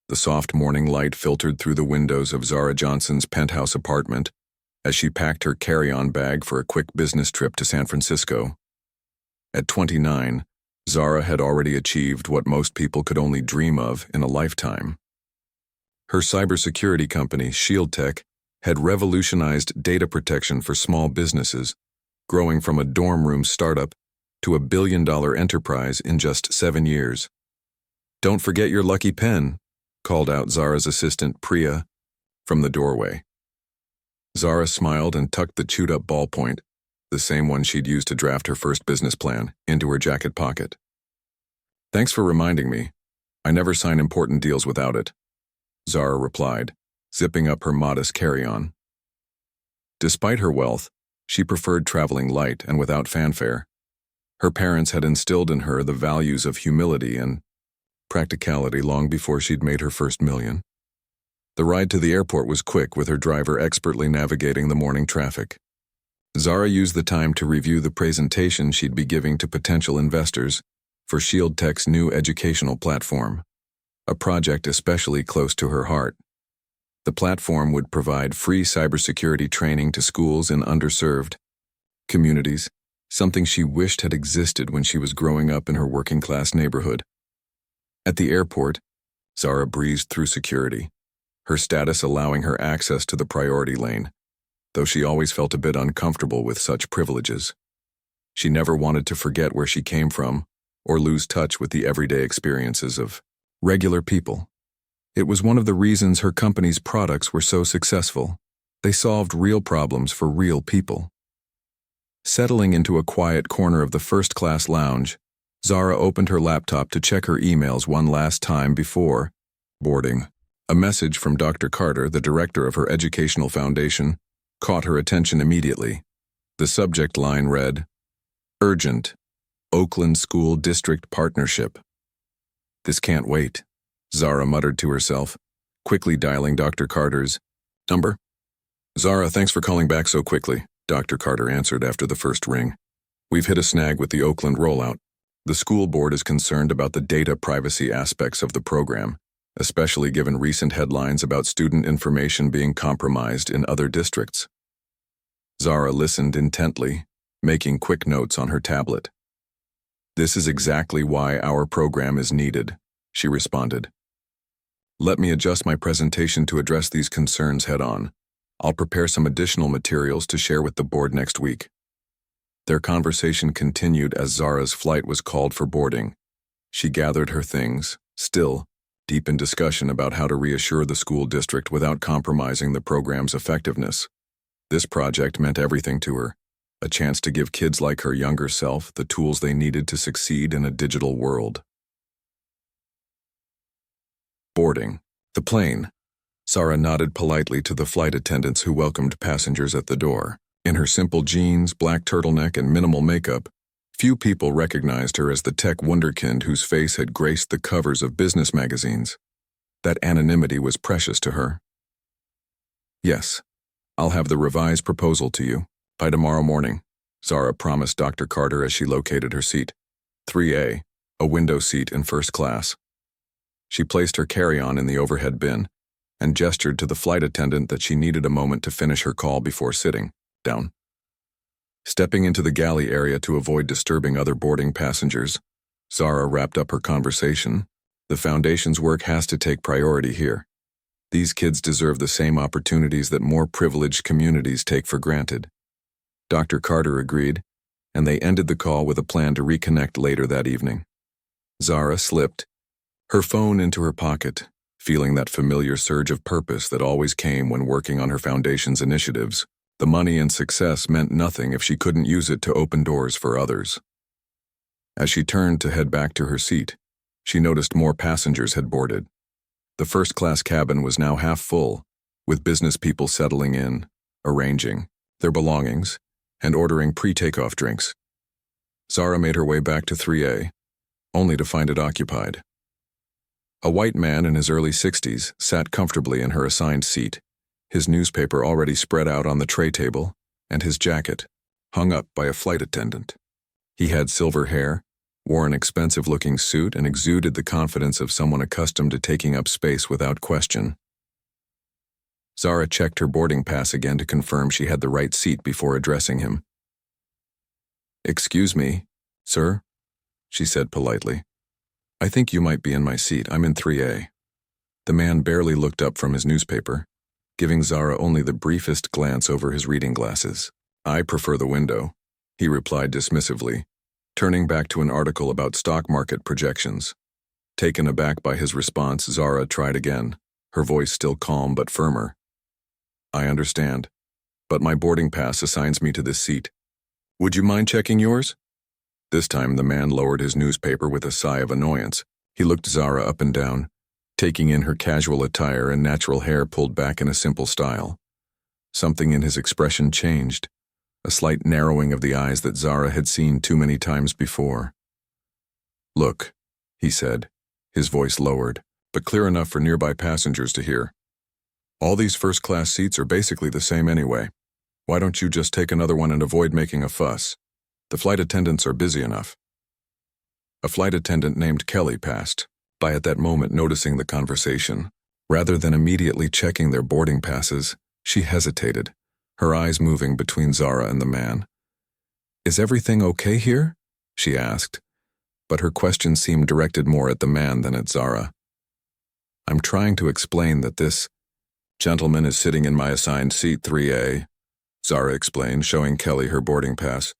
The soft morning light filtered through the windows of Zara Johnson's penthouse apartment as she packed her carry-on bag for a quick business trip to San Francisco. At 29, Zara had already achieved what most people could only dream of in a lifetime. Her cybersecurity company, ShieldTech, had revolutionized data protection for small businesses, growing from a dorm room startup to a billion-dollar enterprise in just 7 years. "Don't forget your lucky pen," called out Zara's assistant, Priya, from the doorway. Zara smiled and tucked the chewed-up ballpoint, the same one she'd used to draft her first business plan, into her jacket pocket. "Thanks for reminding me. I never sign important deals without it," Zara replied, zipping up her modest carry-on. Despite her wealth, she preferred traveling light and without fanfare. Her parents had instilled in her the values of humility and practicality long before she'd made her first million. The ride to the airport was quick, with her driver expertly navigating the morning traffic. Zara used the time to review the presentation she'd be giving to potential investors for ShieldTech's new educational platform, a project especially close to her heart. The platform would provide free cybersecurity training to schools in underserved communities, something she wished had existed when she was growing up in her working-class neighborhood. At the airport, Zara breezed through security, her status allowing her access to the priority lane, though she always felt a bit uncomfortable with such privileges. She never wanted to forget where she came from or lose touch with the everyday experiences of regular people. It was one of the reasons her company's products were so successful. They solved real problems for real people. Settling into a quiet corner of the first-class lounge, Zara opened her laptop to check her emails one last time before boarding. A message from Dr. Carter, the director of her educational foundation, caught her attention immediately. The subject line read, "Urgent, Oakland School District Partnership." "This can't wait," Zara muttered to herself, quickly dialing Dr. Carter's number. "Zara, thanks for calling back so quickly," Dr. Carter answered after the first ring. "We've hit a snag with the Oakland rollout. The school board is concerned about the data privacy aspects of the program, especially given recent headlines about student information being compromised in other districts." Zara listened intently, making quick notes on her tablet. "This is exactly why our program is needed," she responded. "Let me adjust my presentation to address these concerns head-on. I'll prepare some additional materials to share with the board next week." Their conversation continued as Zara's flight was called for boarding. She gathered her things, still deep in discussion about how to reassure the school district without compromising the program's effectiveness. This project meant everything to her, a chance to give kids like her younger self the tools they needed to succeed in a digital world. Boarding. The plane. Zara nodded politely to the flight attendants who welcomed passengers at the door. In her simple jeans, black turtleneck, and minimal makeup, few people recognized her as the tech wunderkind whose face had graced the covers of business magazines. That anonymity was precious to her. "Yes, I'll have the revised proposal to you by tomorrow morning," Zara promised Dr. Carter as she located her seat. 3A, a window seat in first class. She placed her carry-on in the overhead bin and gestured to the flight attendant that she needed a moment to finish her call before sitting down. Stepping into the galley area to avoid disturbing other boarding passengers, Zara wrapped up her conversation. "The foundation's work has to take priority here. These kids deserve the same opportunities that more privileged communities take for granted." Dr. Carter agreed, and they ended the call with a plan to reconnect later that evening. Zara slipped her phone into her pocket, feeling that familiar surge of purpose that always came when working on her foundation's initiatives. The money and success meant nothing if she couldn't use it to open doors for others. As she turned to head back to her seat, she noticed more passengers had boarded. The first-class cabin was now half full, with business people settling in, arranging their belongings, and ordering pre-takeoff drinks. Zara made her way back to 3A, only to find it occupied. A white man in his early 60s sat comfortably in her assigned seat, his newspaper already spread out on the tray table, and his jacket hung up by a flight attendant. He had silver hair, wore an expensive-looking suit, and exuded the confidence of someone accustomed to taking up space without question. Zara checked her boarding pass again to confirm she had the right seat before addressing him. "Excuse me, sir," she said politely. "I think you might be in my seat. I'm in 3A. The man barely looked up from his newspaper, giving Zara only the briefest glance over his reading glasses. "I prefer the window," he replied dismissively, turning back to an article about stock market projections. Taken aback by his response, Zara tried again, her voice still calm but firmer. "I understand, but my boarding pass assigns me to this seat. Would you mind checking yours?" This time the man lowered his newspaper with a sigh of annoyance. He looked Zara up and down, taking in her casual attire and natural hair pulled back in a simple style. Something in his expression changed, a slight narrowing of the eyes that Zara had seen too many times before. "Look," he said, his voice lowered, but clear enough for nearby passengers to hear. "All these first-class seats are basically the same anyway. Why don't you just take another one and avoid making a fuss? The flight attendants are busy enough." A flight attendant named Kelly passed by at that moment, noticing the conversation. Rather than immediately checking their boarding passes, she hesitated, her eyes moving between Zara and the man. "Is everything okay here?" she asked, but her question seemed directed more at the man than at Zara. "I'm trying to explain that this gentleman is sitting in my assigned seat 3A, Zara explained, showing Kelly her boarding pass.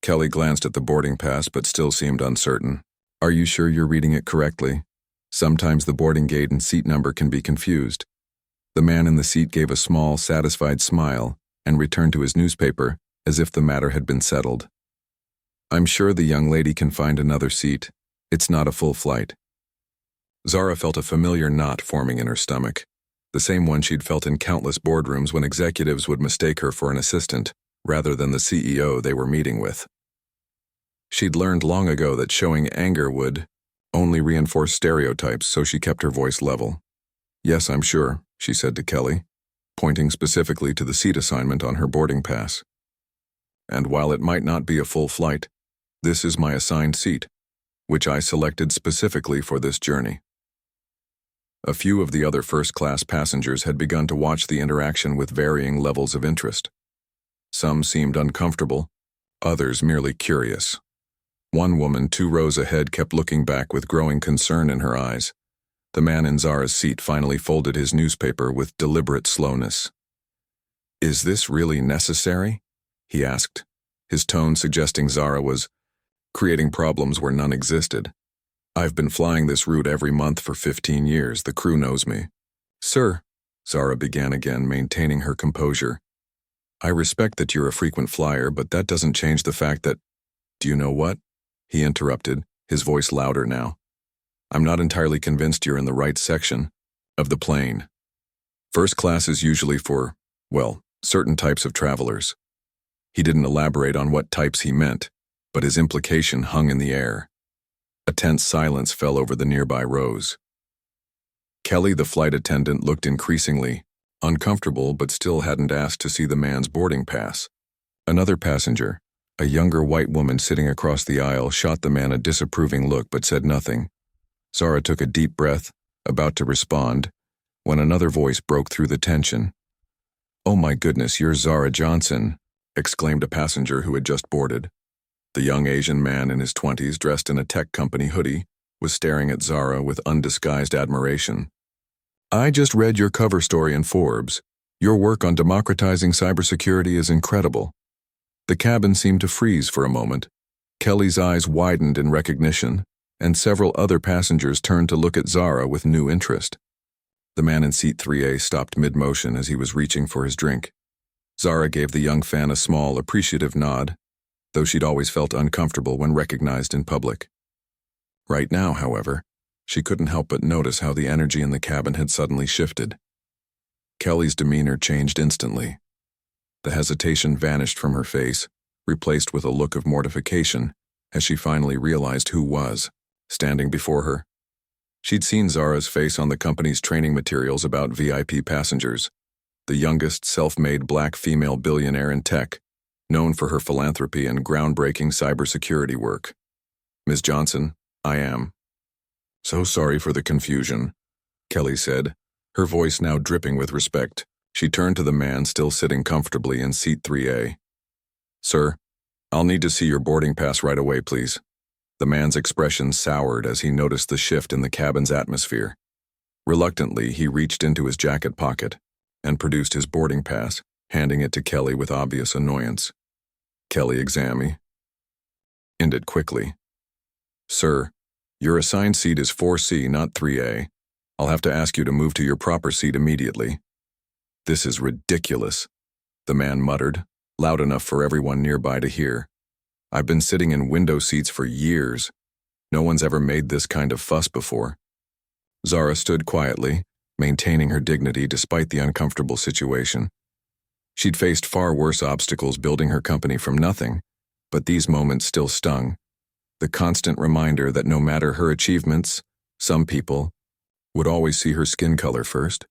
Kelly glanced at the boarding pass but still seemed uncertain. "Are you sure you're reading it correctly? Sometimes the boarding gate and seat number can be confused." The man in the seat gave a small, satisfied smile and returned to his newspaper as if the matter had been settled. "I'm sure the young lady can find another seat. It's not a full flight." Zara felt a familiar knot forming in her stomach, the same one she'd felt in countless boardrooms when executives would mistake her for an assistant rather than the CEO they were meeting with. She'd learned long ago that showing anger would only reinforce stereotypes, so she kept her voice level. "Yes, I'm sure," she said to Kelly, pointing specifically to the seat assignment on her boarding pass. "And while it might not be a full flight, this is my assigned seat, which I selected specifically for this journey." A few of the other first-class passengers had begun to watch the interaction with varying levels of interest. Some seemed uncomfortable, others merely curious. One woman 2 rows ahead kept looking back with growing concern in her eyes. The man in Zara's seat finally folded his newspaper with deliberate slowness. "Is this really necessary?" he asked, his tone suggesting Zara was creating problems where none existed. "I've been flying this route every month for 15 years. The crew knows me." "Sir," Zara began again, maintaining her composure, "I respect that you're a frequent flyer, but that doesn't change the fact that—" "Do you know what?" he interrupted, his voice louder now. "I'm not entirely convinced you're in the right section of the plane. First class is usually for, well, certain types of travelers." He didn't elaborate on what types he meant, but his implication hung in the air. A tense silence fell over the nearby rows. Kelly, the flight attendant, looked increasingly uncomfortable but still hadn't asked to see the man's boarding pass. Another passenger, a younger white woman sitting across the aisle, shot the man a disapproving look but said nothing. Zara took a deep breath, about to respond, when another voice broke through the tension. "Oh my goodness, you're Zara Johnson," exclaimed a passenger who had just boarded. The young Asian man in his 20s, dressed in a tech company hoodie, was staring at Zara with undisguised admiration. "I just read your cover story in Forbes. Your work on democratizing cybersecurity is incredible." The cabin seemed to freeze for a moment. Kelly's eyes widened in recognition, and several other passengers turned to look at Zara with new interest. The man in seat 3A stopped mid-motion as he was reaching for his drink. Zara gave the young fan a small, appreciative nod, though she'd always felt uncomfortable when recognized in public. Right now, however, she couldn't help but notice how the energy in the cabin had suddenly shifted. Kelly's demeanor changed instantly. The hesitation vanished from her face, replaced with a look of mortification, as she finally realized who was standing before her. She'd seen Zara's face on the company's training materials about VIP passengers, the youngest self-made black female billionaire in tech, known for her philanthropy and groundbreaking cybersecurity work. Ms. Johnson, I am. So sorry for the confusion, Kelly said, her voice now dripping with respect. She turned to the man still sitting comfortably in seat 3A. Sir, I'll need to see your boarding pass right away, please. The man's expression soured as he noticed the shift in the cabin's atmosphere. Reluctantly, he reached into his jacket pocket and produced his boarding pass, handing it to Kelly with obvious annoyance. Kelly examined it quickly. Sir, your assigned seat is 4C, not 3A. I'll have to ask you to move to your proper seat immediately. This is ridiculous, the man muttered, loud enough for everyone nearby to hear. I've been sitting in window seats for years. No one's ever made this kind of fuss before. Zara stood quietly, maintaining her dignity despite the uncomfortable situation. She'd faced far worse obstacles building her company from nothing, but these moments still stung. The constant reminder that no matter her achievements, some people would always see her skin color first.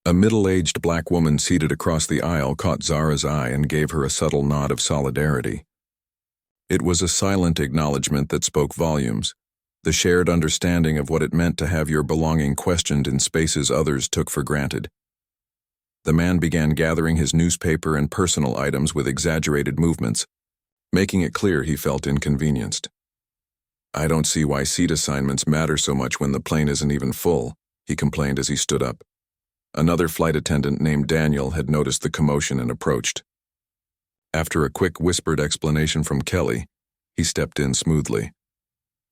A middle-aged black woman seated across the aisle caught Zara's eye and gave her a subtle nod of solidarity. It was a silent acknowledgement that spoke volumes, the shared understanding of what it meant to have your belonging questioned in spaces others took for granted. The man began gathering his newspaper and personal items with exaggerated movements, making it clear he felt inconvenienced. I don't see why seat assignments matter so much when the plane isn't even full, he complained as he stood up. Another flight attendant named Daniel had noticed the commotion and approached. After a quick whispered explanation from Kelly, he stepped in smoothly.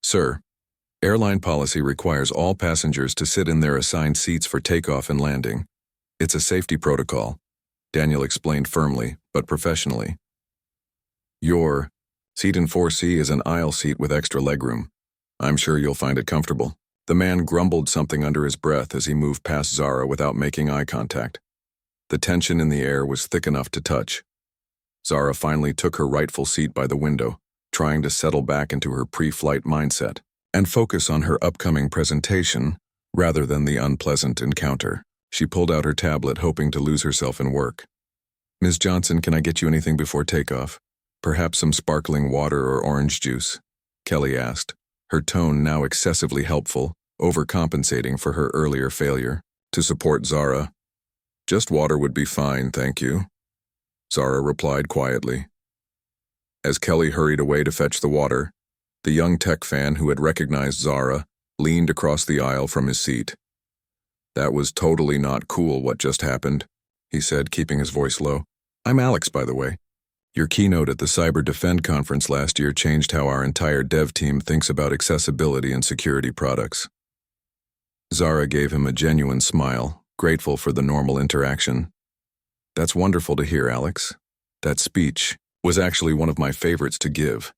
Sir, airline policy requires all passengers to sit in their assigned seats for takeoff and landing. It's a safety protocol, Daniel explained firmly, but professionally. Your seat in 4C is an aisle seat with extra legroom. I'm sure you'll find it comfortable. The man grumbled something under his breath as he moved past Zara without making eye contact. The tension in the air was thick enough to touch. Zara finally took her rightful seat by the window, trying to settle back into her pre-flight mindset and focus on her upcoming presentation rather than the unpleasant encounter. She pulled out her tablet, hoping to lose herself in work. Ms. Johnson, can I get you anything before takeoff? Perhaps some sparkling water or orange juice? Kelly asked, her tone now excessively helpful, overcompensating for her earlier failure. To support Zara, just water would be fine, thank you, Zara replied quietly. As Kelly hurried away to fetch the water, the young tech fan who had recognized Zara leaned across the aisle from his seat. That was totally not cool what just happened, he said, keeping his voice low. I'm Alex, by the way. Your keynote at the Cyber Defend conference last year changed how our entire dev team thinks about accessibility and security products. Zara gave him a genuine smile, grateful for the normal interaction. That's wonderful to hear, Alex. That speech was actually one of my favorites to give.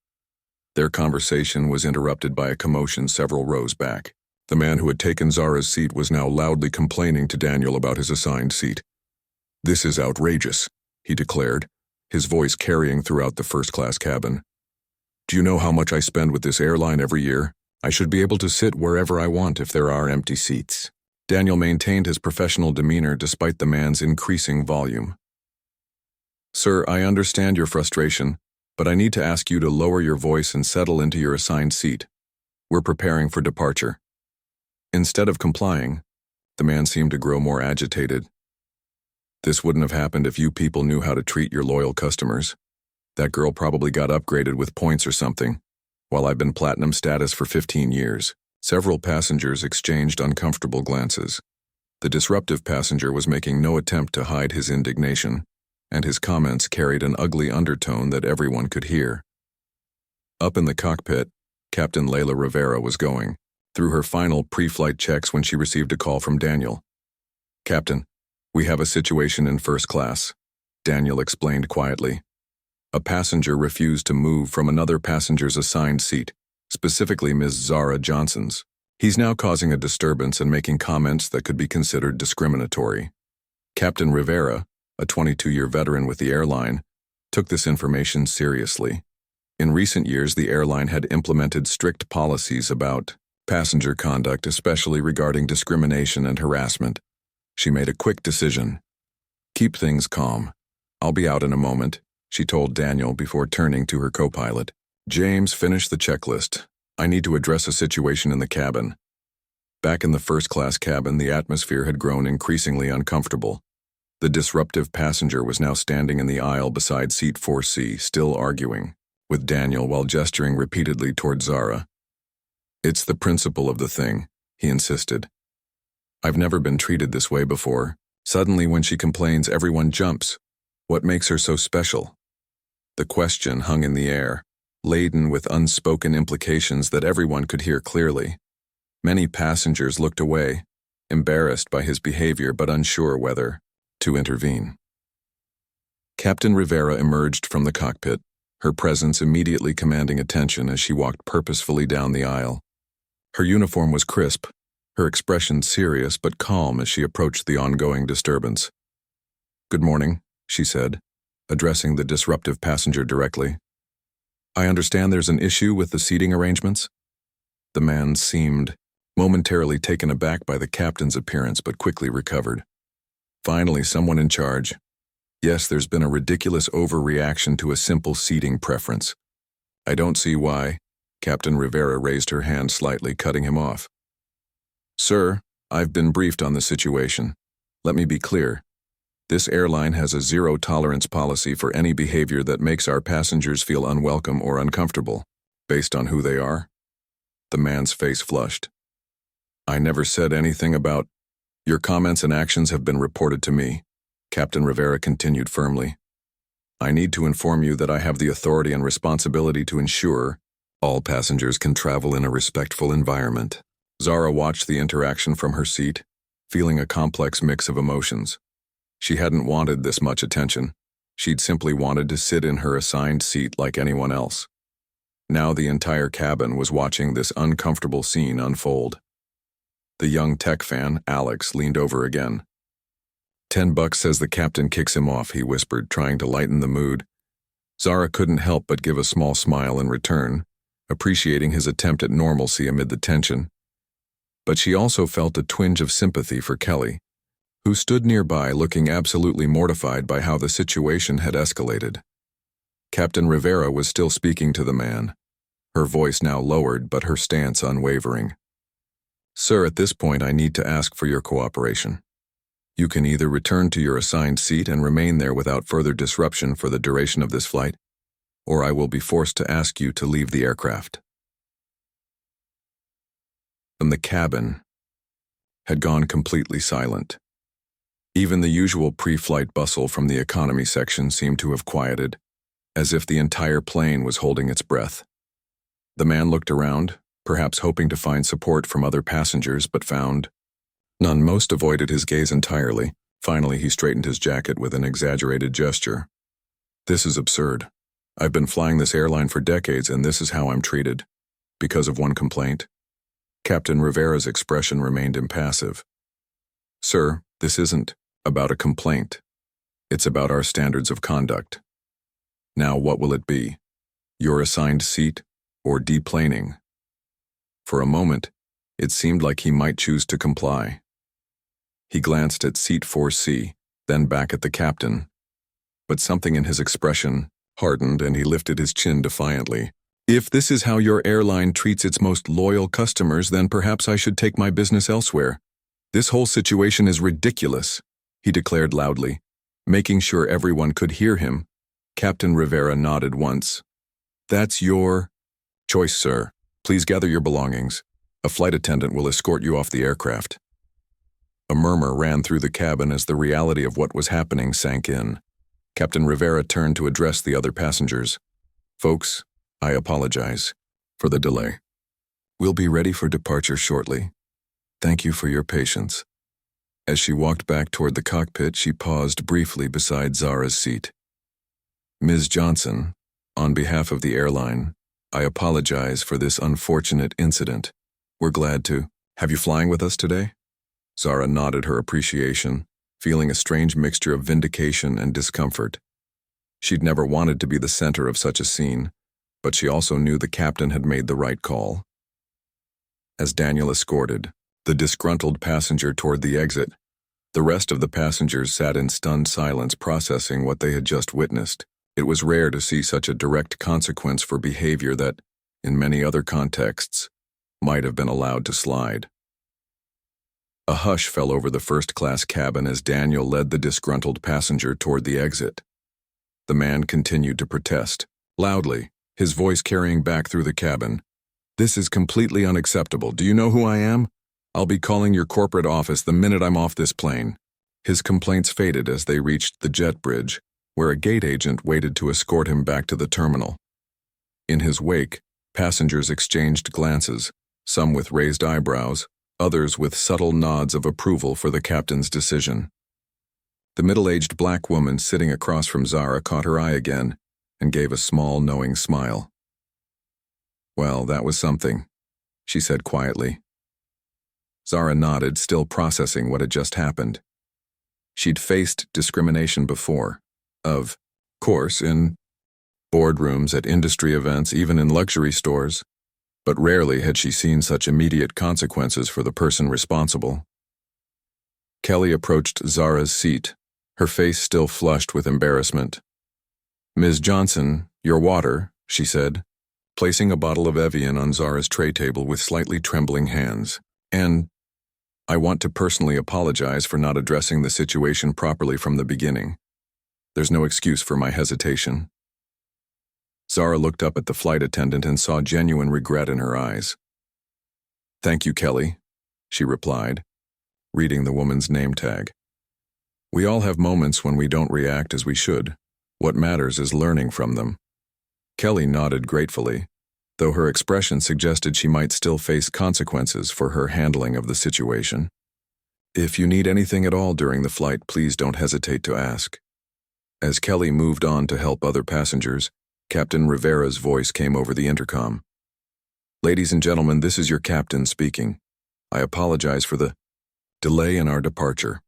Their conversation was interrupted by a commotion several rows back. The man who had taken Zara's seat was now loudly complaining to Daniel about his assigned seat. This is outrageous, he declared, his voice carrying throughout the first-class cabin. Do you know how much I spend with this airline every year? I should be able to sit wherever I want if there are empty seats. Daniel maintained his professional demeanor despite the man's increasing volume. Sir, I understand your frustration, but I need to ask you to lower your voice and settle into your assigned seat. We're preparing for departure. Instead of complying, the man seemed to grow more agitated. This wouldn't have happened if you people knew how to treat your loyal customers. That girl probably got upgraded with points or something, while I've been platinum status for 15 years. Several passengers exchanged uncomfortable glances. The disruptive passenger was making no attempt to hide his indignation, and his comments carried an ugly undertone that everyone could hear. Up in the cockpit, Captain Layla Rivera was going through her final pre-flight checks when she received a call from Daniel. Captain, we have a situation in first class, Daniel explained quietly. A passenger refused to move from another passenger's assigned seat, specifically Ms. Zara Johnson's. He's now causing a disturbance and making comments that could be considered discriminatory. Captain Rivera, a 22-year veteran with the airline, took this information seriously. In recent years, the airline had implemented strict policies about passenger conduct, especially regarding discrimination and harassment. She made a quick decision. Keep things calm. I'll be out in a moment, she told Daniel before turning to her co-pilot. James, finish the checklist. I need to address a situation in the cabin. Back in the first-class cabin, the atmosphere had grown increasingly uncomfortable. The disruptive passenger was now standing in the aisle beside seat 4C, still arguing with Daniel while gesturing repeatedly toward Zara. It's the principle of the thing, he insisted. I've never been treated this way before. Suddenly, when she complains, everyone jumps. What makes her so special? The question hung in the air, laden with unspoken implications that everyone could hear clearly. Many passengers looked away, embarrassed by his behavior but unsure whether to intervene. Captain Rivera emerged from the cockpit, her presence immediately commanding attention as she walked purposefully down the aisle. Her uniform was crisp, her expression serious but calm as she approached the ongoing disturbance. "Good morning," she said, addressing the disruptive passenger directly. "I understand there's an issue with the seating arrangements?" The man seemed momentarily taken aback by the captain's appearance but quickly recovered. "Finally, someone in charge. Yes, there's been a ridiculous overreaction to a simple seating preference. I don't see why." Captain Rivera raised her hand slightly, cutting him off. "Sir, I've been briefed on the situation. Let me be clear. This airline has a zero-tolerance policy for any behavior that makes our passengers feel unwelcome or uncomfortable, based on who they are." The man's face flushed. "I never said anything about— Your comments and actions have been reported to me," Captain Rivera continued firmly. "I need to inform you that I have the authority and responsibility to ensure all passengers can travel in a respectful environment." Zara watched the interaction from her seat, feeling a complex mix of emotions. She hadn't wanted this much attention. She'd simply wanted to sit in her assigned seat like anyone else. Now the entire cabin was watching this uncomfortable scene unfold. The young tech fan, Alex, leaned over again. $10 says the captain kicks him off," he whispered, trying to lighten the mood. Zara couldn't help but give a small smile in return, appreciating his attempt at normalcy amid the tension. But she also felt a twinge of sympathy for Kelly, who stood nearby looking absolutely mortified by how the situation had escalated. Captain Rivera was still speaking to the man, her voice now lowered but her stance unwavering. "Sir, at this point I need to ask for your cooperation. You can either return to your assigned seat and remain there without further disruption for the duration of this flight, or I will be forced to ask you to leave the aircraft." And the cabin had gone completely silent. Even the usual pre-flight bustle from the economy section seemed to have quieted, as if the entire plane was holding its breath. The man looked around, perhaps hoping to find support from other passengers, but found none. Most avoided his gaze entirely. Finally, he straightened his jacket with an exaggerated gesture. "This is absurd. I've been flying this airline for decades, and this is how I'm treated. Because of one complaint?" Captain Rivera's expression remained impassive. "Sir, this isn't about a complaint. It's about our standards of conduct. Now, what will it be? Your assigned seat or deplaning?" For a moment, it seemed like he might choose to comply. He glanced at seat 4C, then back at the captain. But something in his expression hardened and he lifted his chin defiantly. "If this is how your airline treats its most loyal customers, then perhaps I should take my business elsewhere. This whole situation is ridiculous," he declared loudly, making sure everyone could hear him. Captain Rivera nodded once. "That's your choice, sir. Please gather your belongings. A flight attendant will escort you off the aircraft." A murmur ran through the cabin as the reality of what was happening sank in. Captain Rivera turned to address the other passengers. "Folks, I apologize for the delay. We'll be ready for departure shortly. Thank you for your patience." As she walked back toward the cockpit, she paused briefly beside Zara's seat. "Ms. Johnson, on behalf of the airline, I apologize for this unfortunate incident. We're glad to have you flying with us today." Zara nodded her appreciation, feeling a strange mixture of vindication and discomfort. She'd never wanted to be the center of such a scene, but she also knew the captain had made the right call. As Daniel escorted the disgruntled passenger toward the exit, the rest of the passengers sat in stunned silence processing what they had just witnessed. It was rare to see such a direct consequence for behavior that, in many other contexts, might have been allowed to slide. A hush fell over the first-class cabin as Daniel led the disgruntled passenger toward the exit. The man continued to protest, loudly, his voice carrying back through the cabin. "This is completely unacceptable. Do you know who I am? I'll be calling your corporate office the minute I'm off this plane." His complaints faded as they reached the jet bridge, where a gate agent waited to escort him back to the terminal. In his wake, passengers exchanged glances, some with raised eyebrows, others with subtle nods of approval for the captain's decision. The middle-aged black woman sitting across from Zara caught her eye again and gave a small, knowing smile. "Well, that was something," she said quietly. Zara nodded, still processing what had just happened. She'd faced discrimination before, of course, in boardrooms, at industry events, even in luxury stores, but rarely had she seen such immediate consequences for the person responsible. Kelly approached Zara's seat, her face still flushed with embarrassment. "Ms. Johnson, your water," she said, placing a bottle of Evian on Zara's tray table with slightly trembling hands. "And I want to personally apologize for not addressing the situation properly from the beginning. There's no excuse for my hesitation." Zara looked up at the flight attendant and saw genuine regret in her eyes. "Thank you, Kelly," she replied, reading the woman's name tag. "We all have moments when we don't react as we should. What matters is learning from them." Kelly nodded gratefully, though her expression suggested she might still face consequences for her handling of the situation. "If you need anything at all during the flight, please don't hesitate to ask." As Kelly moved on to help other passengers, Captain Rivera's voice came over the intercom. "Ladies and gentlemen, this is your captain speaking. I apologize for the delay in our departure.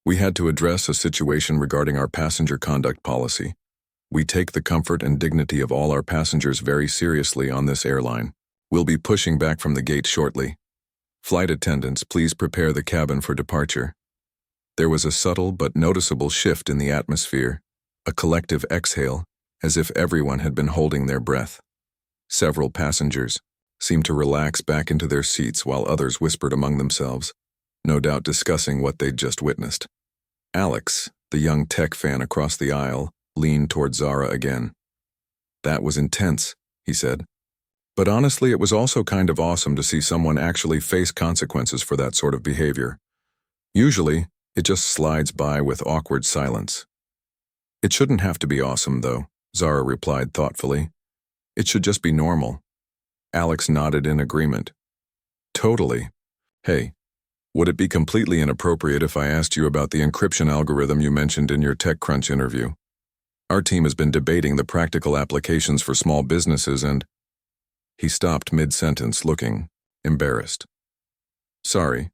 We had to address a situation regarding our passenger conduct policy. We take the comfort and dignity of all our passengers very seriously on this airline. We'll be pushing back from the gate shortly. Flight attendants, please prepare the cabin for departure." There was a subtle but noticeable shift in the atmosphere, a collective exhale, as if everyone had been holding their breath. Several passengers seemed to relax back into their seats while others whispered among themselves, no doubt discussing what they'd just witnessed. Alex, the young tech fan across the aisle, leaned toward Zara again. "That was intense," he said. "But honestly, it was also kind of awesome to see someone actually face consequences for that sort of behavior. Usually, it just slides by with awkward silence." "It shouldn't have to be awesome, though," Zara replied thoughtfully. "It should just be normal." Alex nodded in agreement. "Totally. Hey, would it be completely inappropriate if I asked you about the encryption algorithm you mentioned in your TechCrunch interview? Our team has been debating the practical applications for small businesses and—" He stopped mid-sentence, looking embarrassed. "Sorry,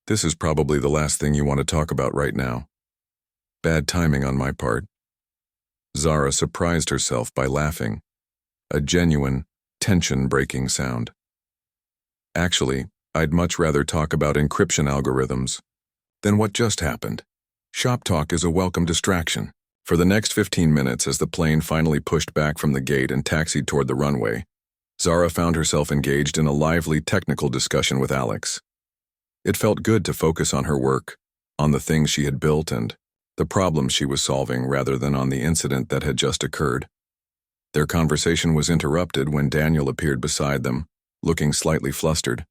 this is probably the last thing you want to talk about right now. Bad timing on my part." Zara surprised herself by laughing, a genuine, tension-breaking sound. "Actually, I'd much rather talk about encryption algorithms than what just happened. Shop talk is a welcome distraction." For the next 15 minutes, as the plane finally pushed back from the gate and taxied toward the runway, Zara found herself engaged in a lively technical discussion with Alex. It felt good to focus on her work, on the things she had built and the problems she was solving rather than on the incident that had just occurred. Their conversation was interrupted when Daniel appeared beside them, looking slightly flustered.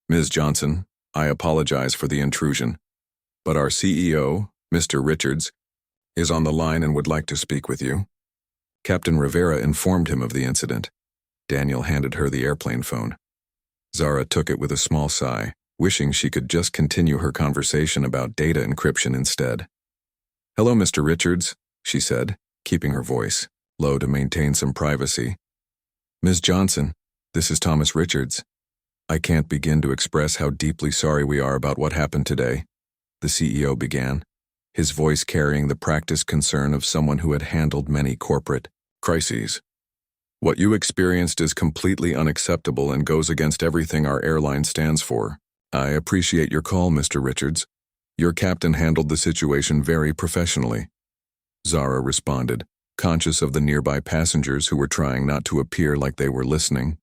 "Ms. Johnson, I apologize for the intrusion, but our CEO, Mr. Richards, is on the line and would like to speak with you." Captain Rivera informed him of the incident. Daniel handed her the airplane phone. Zara took it with a small sigh, wishing she could just continue her conversation about data encryption instead. "Hello, Mr. Richards," she said, keeping her voice low to maintain some privacy. "Ms. Johnson, this is Thomas Richards. I can't begin to express how deeply sorry we are about what happened today," the CEO began, his voice carrying the practiced concern of someone who had handled many corporate crises. "What you experienced is completely unacceptable and goes against everything our airline stands for. I appreciate your call, Mr. Richards. Your captain handled the situation very professionally." Zara responded, conscious of the nearby passengers who were trying not to appear like they were listening.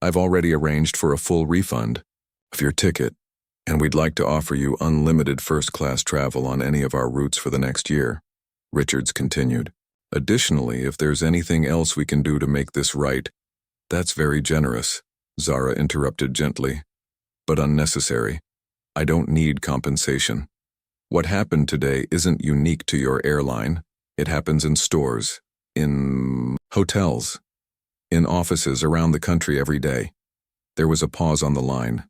"I've already arranged for a full refund of your ticket, and we'd like to offer you unlimited first-class travel on any of our routes for the next year," Richards continued. "Additionally, if there's anything else we can do to make this right—" "That's very generous," Zara interrupted gently, "but unnecessary. I don't need compensation. What happened today isn't unique to your airline. It happens in stores, in hotels, in offices around the country every day." There was a pause on the line.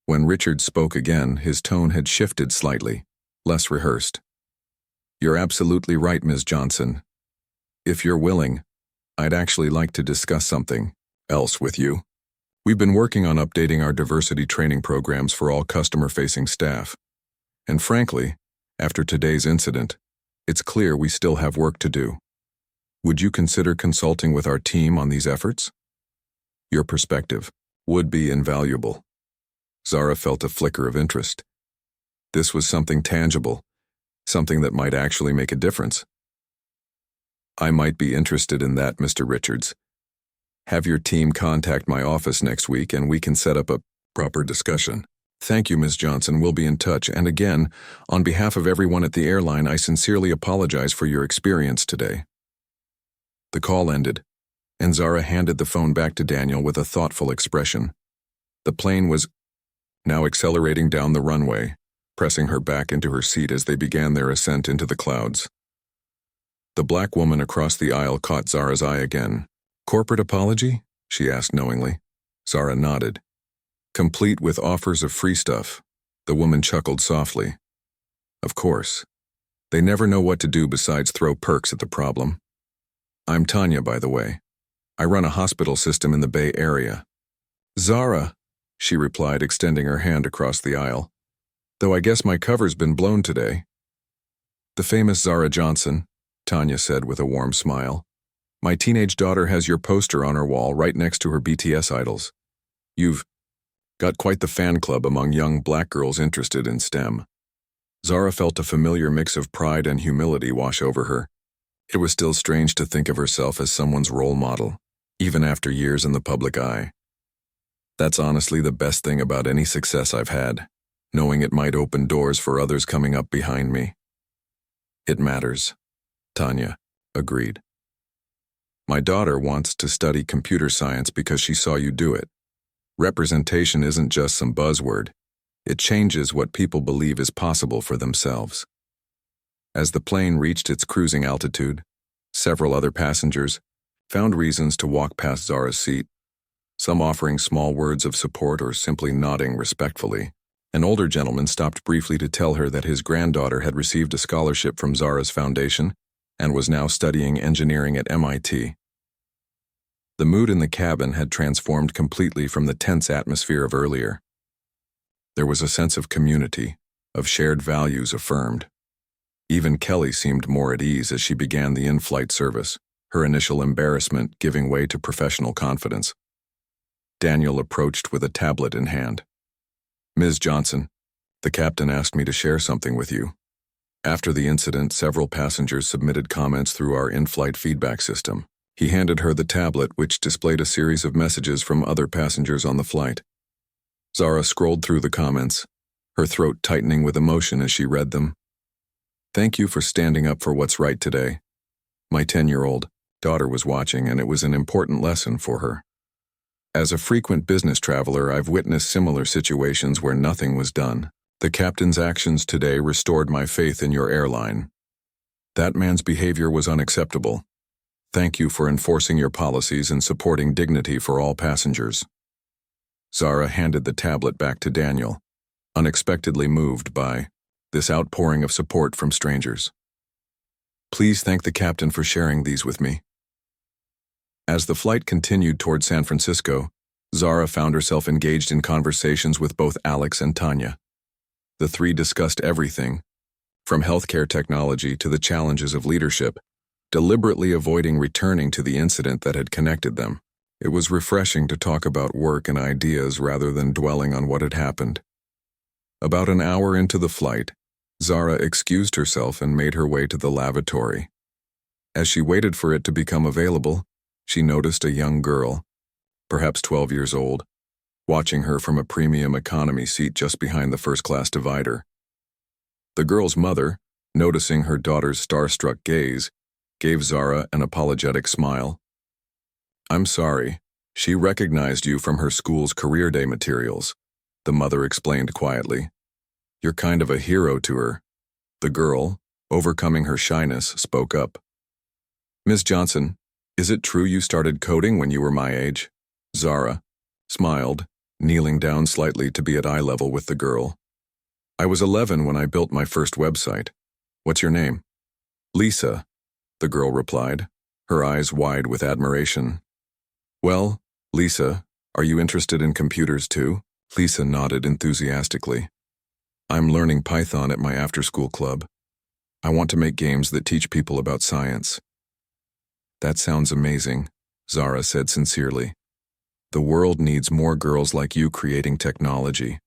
When Richard spoke again, his tone had shifted slightly, less rehearsed. "You're absolutely right, Ms. Johnson. If you're willing, I'd actually like to discuss something else with you. We've been working on updating our diversity training programs for all customer-facing staff. And frankly, after today's incident, it's clear we still have work to do. Would you consider consulting with our team on these efforts? Your perspective would be invaluable." Zara felt a flicker of interest. This was something tangible, something that might actually make a difference. "I might be interested in that, Mr. Richards. Have your team contact my office next week and we can set up a proper discussion." "Thank you, Ms. Johnson. We'll be in touch. And again, on behalf of everyone at the airline, I sincerely apologize for your experience today." The call ended, and Zara handed the phone back to Daniel with a thoughtful expression. The plane was now accelerating down the runway, pressing her back into her seat as they began their ascent into the clouds. The black woman across the aisle caught Zara's eye again. "Corporate apology?" she asked knowingly. Zara nodded. "Complete with offers of free stuff." The woman chuckled softly. "Of course. They never know what to do besides throw perks at the problem. I'm Tanya, by the way. I run a hospital system in the Bay Area." "Zara," she replied, extending her hand across the aisle. "Though I guess my cover's been blown today." "The famous Zara Johnson," Tanya said with a warm smile. "My teenage daughter has your poster on her wall right next to her BTS idols. You've got quite the fan club among young black girls interested in STEM." Zara felt a familiar mix of pride and humility wash over her. It was still strange to think of herself as someone's role model, even after years in the public eye. "That's honestly the best thing about any success I've had, knowing it might open doors for others coming up behind me." "It matters," Tanya agreed. "My daughter wants to study computer science because she saw you do it. Representation isn't just some buzzword. It changes what people believe is possible for themselves." As the plane reached its cruising altitude, several other passengers found reasons to walk past Zara's seat, some offering small words of support or simply nodding respectfully. An older gentleman stopped briefly to tell her that his granddaughter had received a scholarship from Zara's foundation and was now studying engineering at MIT. The mood in the cabin had transformed completely from the tense atmosphere of earlier. There was a sense of community, of shared values affirmed. Even Kelly seemed more at ease as she began the in-flight service, her initial embarrassment giving way to professional confidence. Daniel approached with a tablet in hand. "Ms. Johnson, the captain asked me to share something with you." After the incident, several passengers submitted comments through our in-flight feedback system. He handed her the tablet, which displayed a series of messages from other passengers on the flight. Zara scrolled through the comments, her throat tightening with emotion as she read them. "Thank you for standing up for what's right today. My 10-year-old daughter was watching, and it was an important lesson for her. As a frequent business traveler, I've witnessed similar situations where nothing was done. The captain's actions today restored my faith in your airline. That man's behavior was unacceptable. Thank you for enforcing your policies and supporting dignity for all passengers." Zara handed the tablet back to Daniel, unexpectedly moved by this outpouring of support from strangers. "Please thank the captain for sharing these with me." As the flight continued toward San Francisco, Zara found herself engaged in conversations with both Alex and Tanya. The three discussed everything, from healthcare technology to the challenges of leadership, deliberately avoiding returning to the incident that had connected them. It was refreshing to talk about work and ideas rather than dwelling on what had happened. About an hour into the flight, Zara excused herself and made her way to the lavatory. As she waited for it to become available, she noticed a young girl, perhaps 12 years old, watching her from a premium economy seat just behind the first-class divider. The girl's mother, noticing her daughter's starstruck gaze, gave Zara an apologetic smile. "I'm sorry. She recognized you from her school's career day materials," the mother explained quietly. "You're kind of a hero to her." The girl, overcoming her shyness, spoke up. "Ms. Johnson, is it true you started coding when you were my age?" Zara smiled, kneeling down slightly to be at eye level with the girl. "I was 11 when I built my first website. What's your name?" "Lisa," the girl replied, her eyes wide with admiration. "Well, Lisa, are you interested in computers too?" Lisa nodded enthusiastically. "I'm learning Python at my after-school club. I want to make games that teach people about science." "That sounds amazing," Zara said sincerely. "The world needs more girls like you creating technology.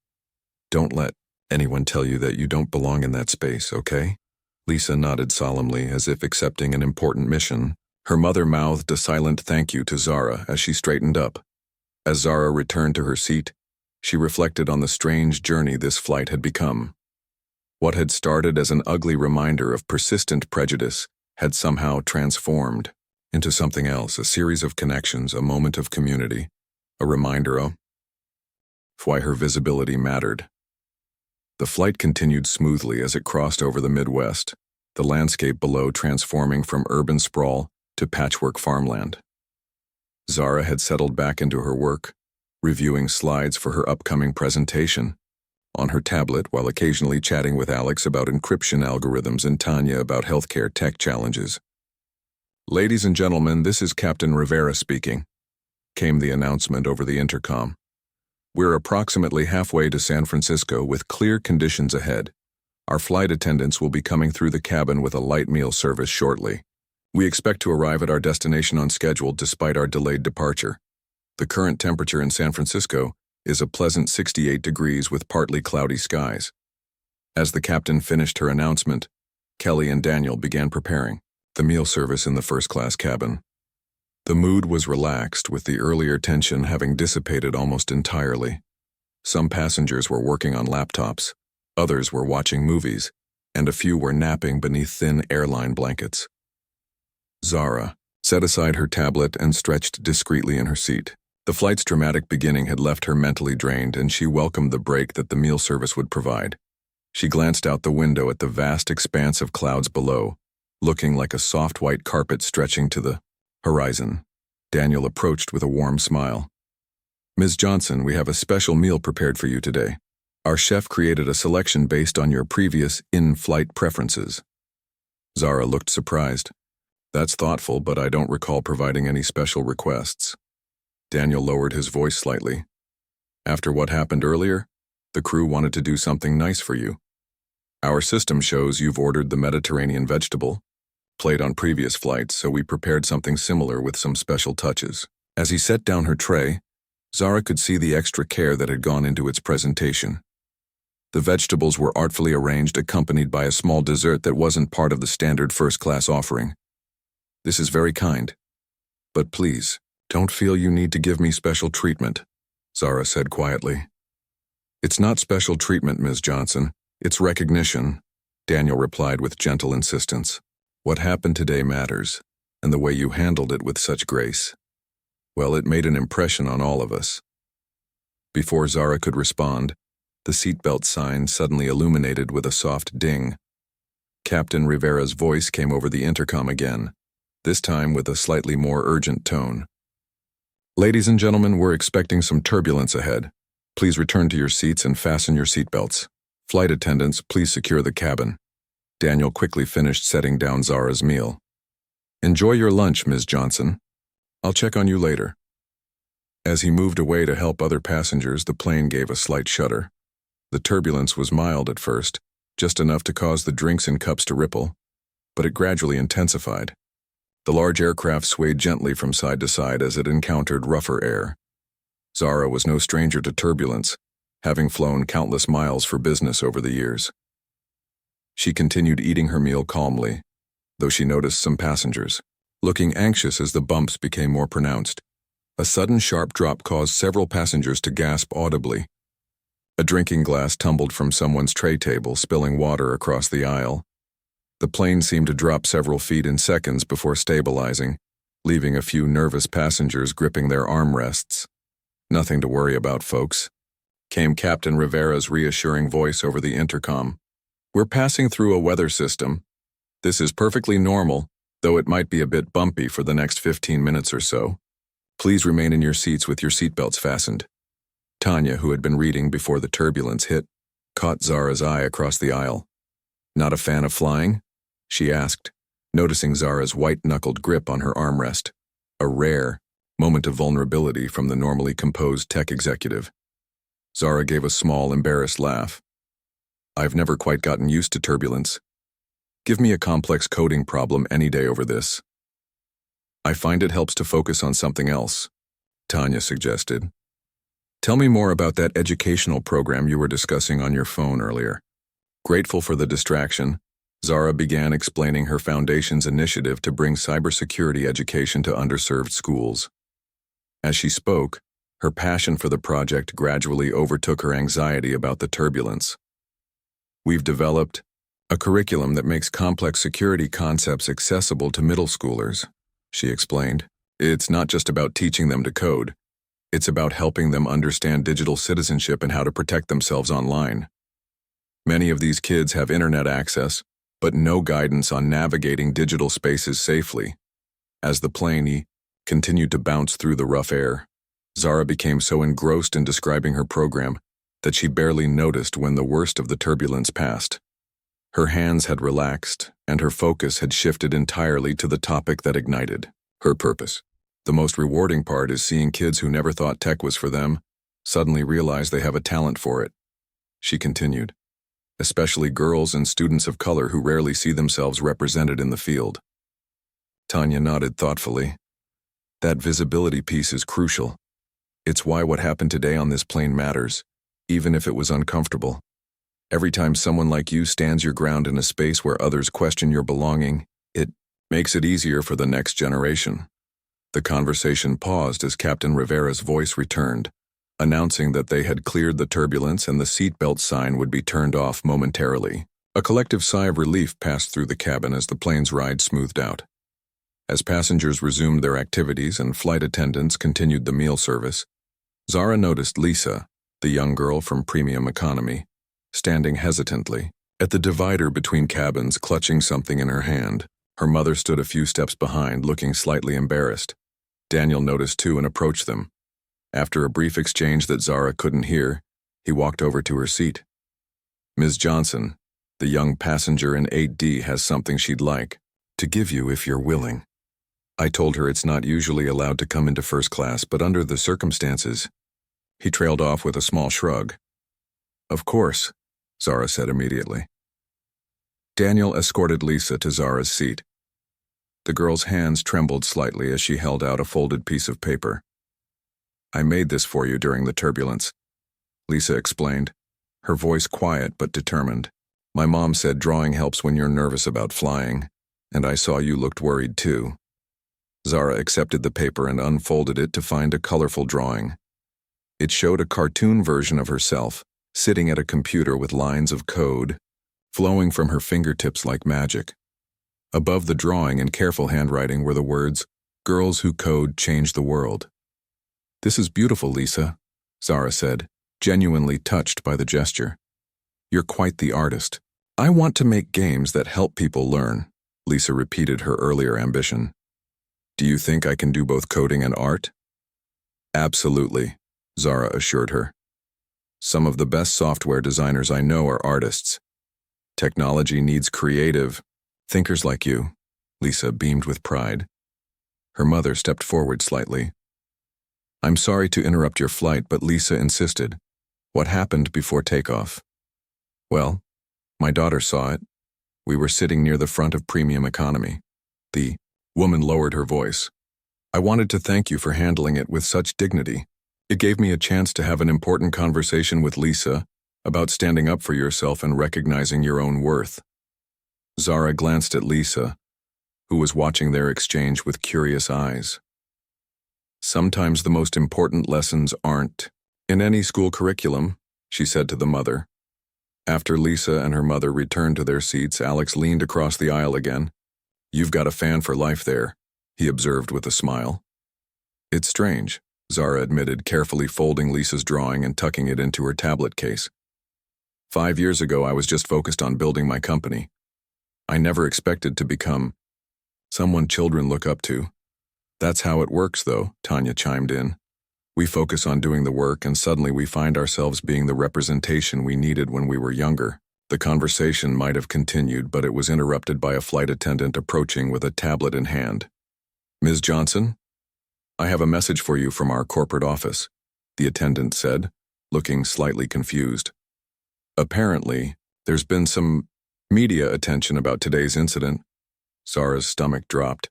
Don't let anyone tell you that you don't belong in that space, okay?" Lisa nodded solemnly as if accepting an important mission. Her mother mouthed a silent thank you to Zara as she straightened up. As Zara returned to her seat, she reflected on the strange journey this flight had become. What had started as an ugly reminder of persistent prejudice had somehow transformed into something else, a series of connections, a moment of community, a reminder of why her visibility mattered. The flight continued smoothly as it crossed over the Midwest, the landscape below transforming from urban sprawl to patchwork farmland. Zara had settled back into her work, reviewing slides for her upcoming presentation on her tablet while occasionally chatting with Alex about encryption algorithms and Tanya about healthcare tech challenges. "Ladies and gentlemen, this is Captain Rivera speaking," came the announcement over the intercom. "We're approximately halfway to San Francisco with clear conditions ahead. Our flight attendants will be coming through the cabin with a light meal service shortly. We expect to arrive at our destination on schedule despite our delayed departure. The current temperature in San Francisco is a pleasant 68 degrees with partly cloudy skies." As the captain finished her announcement, Kelly and Daniel began preparing the meal service in the first-class cabin. The mood was relaxed, with the earlier tension having dissipated almost entirely. Some passengers were working on laptops, others were watching movies, and a few were napping beneath thin airline blankets. Zara set aside her tablet and stretched discreetly in her seat. The flight's dramatic beginning had left her mentally drained, and she welcomed the break that the meal service would provide. She glanced out the window at the vast expanse of clouds below, looking like a soft white carpet stretching to the horizon. Daniel approached with a warm smile. "Ms. Johnson, we have a special meal prepared for you today. Our chef created a selection based on your previous in-flight preferences." Zara looked surprised. "That's thoughtful, but I don't recall providing any special requests." Daniel lowered his voice slightly. "After what happened earlier, the crew wanted to do something nice for you. Our system shows you've ordered the Mediterranean vegetable plate on previous flights, so we prepared something similar with some special touches." As he set down her tray, Zara could see the extra care that had gone into its presentation. The vegetables were artfully arranged, accompanied by a small dessert that wasn't part of the standard first-class offering. "This is very kind. But please, don't feel you need to give me special treatment," Zara said quietly. "It's not special treatment, Ms. Johnson. It's recognition," Daniel replied with gentle insistence. "What happened today matters, and the way you handled it with such grace, well, it made an impression on all of us." Before Zara could respond, the seatbelt sign suddenly illuminated with a soft ding. Captain Rivera's voice came over the intercom again, this time with a slightly more urgent tone. "Ladies and gentlemen, we're expecting some turbulence ahead. Please return to your seats and fasten your seatbelts. Flight attendants, please secure the cabin." Daniel quickly finished setting down Zara's meal. "Enjoy your lunch, Ms. Johnson. I'll check on you later." As he moved away to help other passengers, the plane gave a slight shudder. The turbulence was mild at first, just enough to cause the drinks in cups to ripple, but it gradually intensified. The large aircraft swayed gently from side to side as it encountered rougher air. Zara was no stranger to turbulence, having flown countless miles for business over the years. She continued eating her meal calmly, though she noticed some passengers, looking anxious as the bumps became more pronounced. A sudden sharp drop caused several passengers to gasp audibly. A drinking glass tumbled from someone's tray table, spilling water across the aisle. The plane seemed to drop several feet in seconds before stabilizing, leaving a few nervous passengers gripping their armrests. "Nothing to worry about, folks," came Captain Rivera's reassuring voice over the intercom. "We're passing through a weather system. This is perfectly normal, though it might be a bit bumpy for the next 15 minutes or so. Please remain in your seats with your seatbelts fastened." Tanya, who had been reading before the turbulence hit, caught Zara's eye across the aisle. "Not a fan of flying?" she asked, noticing Zara's white-knuckled grip on her armrest, a rare moment of vulnerability from the normally composed tech executive. Zara gave a small, embarrassed laugh. "I've never quite gotten used to turbulence. Give me a complex coding problem any day over this." "I find it helps to focus on something else," Tanya suggested. "Tell me more about that educational program you were discussing on your phone earlier." Grateful for the distraction, Zara began explaining her foundation's initiative to bring cybersecurity education to underserved schools. As she spoke, her passion for the project gradually overtook her anxiety about the turbulence. "We've developed a curriculum that makes complex security concepts accessible to middle schoolers," she explained. "It's not just about teaching them to code. It's about helping them understand digital citizenship and how to protect themselves online. Many of these kids have internet access, but no guidance on navigating digital spaces safely." As the plane continued to bounce through the rough air, Zara became so engrossed in describing her program that she barely noticed when the worst of the turbulence passed. Her hands had relaxed, and her focus had shifted entirely to the topic that ignited her purpose. "The most rewarding part is seeing kids who never thought tech was for them suddenly realize they have a talent for it," she continued, "especially girls and students of color who rarely see themselves represented in the field." Tanya nodded thoughtfully. "That visibility piece is crucial. It's why what happened today on this plane matters, even if it was uncomfortable. Every time someone like you stands your ground in a space where others question your belonging, it makes it easier for the next generation." The conversation paused as Captain Rivera's voice returned, announcing that they had cleared the turbulence and the seatbelt sign would be turned off momentarily. A collective sigh of relief passed through the cabin as the plane's ride smoothed out. As passengers resumed their activities and flight attendants continued the meal service, Zara noticed Lisa, the young girl from premium economy, standing hesitantly at the divider between cabins, clutching something in her hand. Her mother stood a few steps behind, looking slightly embarrassed. Daniel noticed too and approached them. After a brief exchange that Zara couldn't hear, he walked over to her seat. "Ms. Johnson, the young passenger in 8D has something she'd like to give you if you're willing. I told her it's not usually allowed to come into first class, but under the circumstances." He trailed off with a small shrug. "Of course," Zara said immediately. Daniel escorted Lisa to Zara's seat. The girl's hands trembled slightly as she held out a folded piece of paper. "I made this for you during the turbulence," Lisa explained, her voice quiet but determined. "My mom said drawing helps when you're nervous about flying, and I saw you looked worried too." Zara accepted the paper and unfolded it to find a colorful drawing. It showed a cartoon version of herself, sitting at a computer with lines of code flowing from her fingertips like magic. Above the drawing in careful handwriting were the words, "Girls who code change the world." "This is beautiful, Lisa," Zara said, genuinely touched by the gesture. "You're quite the artist." "I want to make games that help people learn," Lisa repeated her earlier ambition. "Do you think I can do both coding and art?" "Absolutely," Zara assured her. "Some of the best software designers I know are artists. Technology needs creative thinkers like you," Lisa beamed with pride. Her mother stepped forward slightly. "I'm sorry to interrupt your flight, but Lisa insisted. What happened before takeoff?" "Well, my daughter saw it. We were sitting near the front of premium economy." The woman lowered her voice. "I wanted to thank you for handling it with such dignity. It gave me a chance to have an important conversation with Lisa about standing up for yourself and recognizing your own worth." Zara glanced at Lisa, who was watching their exchange with curious eyes. "Sometimes the most important lessons aren't in any school curriculum," she said to the mother. After Lisa and her mother returned to their seats, Alex leaned across the aisle again. "You've got a fan for life there," he observed with a smile. "It's strange," Zara admitted, carefully folding Lisa's drawing and tucking it into her tablet case. 5 years ago, I was just focused on building my company. I never expected to become someone children look up to. That's how it works, though, Tanya chimed in. We focus on doing the work, and suddenly we find ourselves being the representation we needed when we were younger. The conversation might have continued, but it was interrupted by a flight attendant approaching with a tablet in hand. "Ms. Johnson, I have a message for you from our corporate office," the attendant said, looking slightly confused. "Apparently, there's been some media attention about today's incident." Zara's stomach dropped.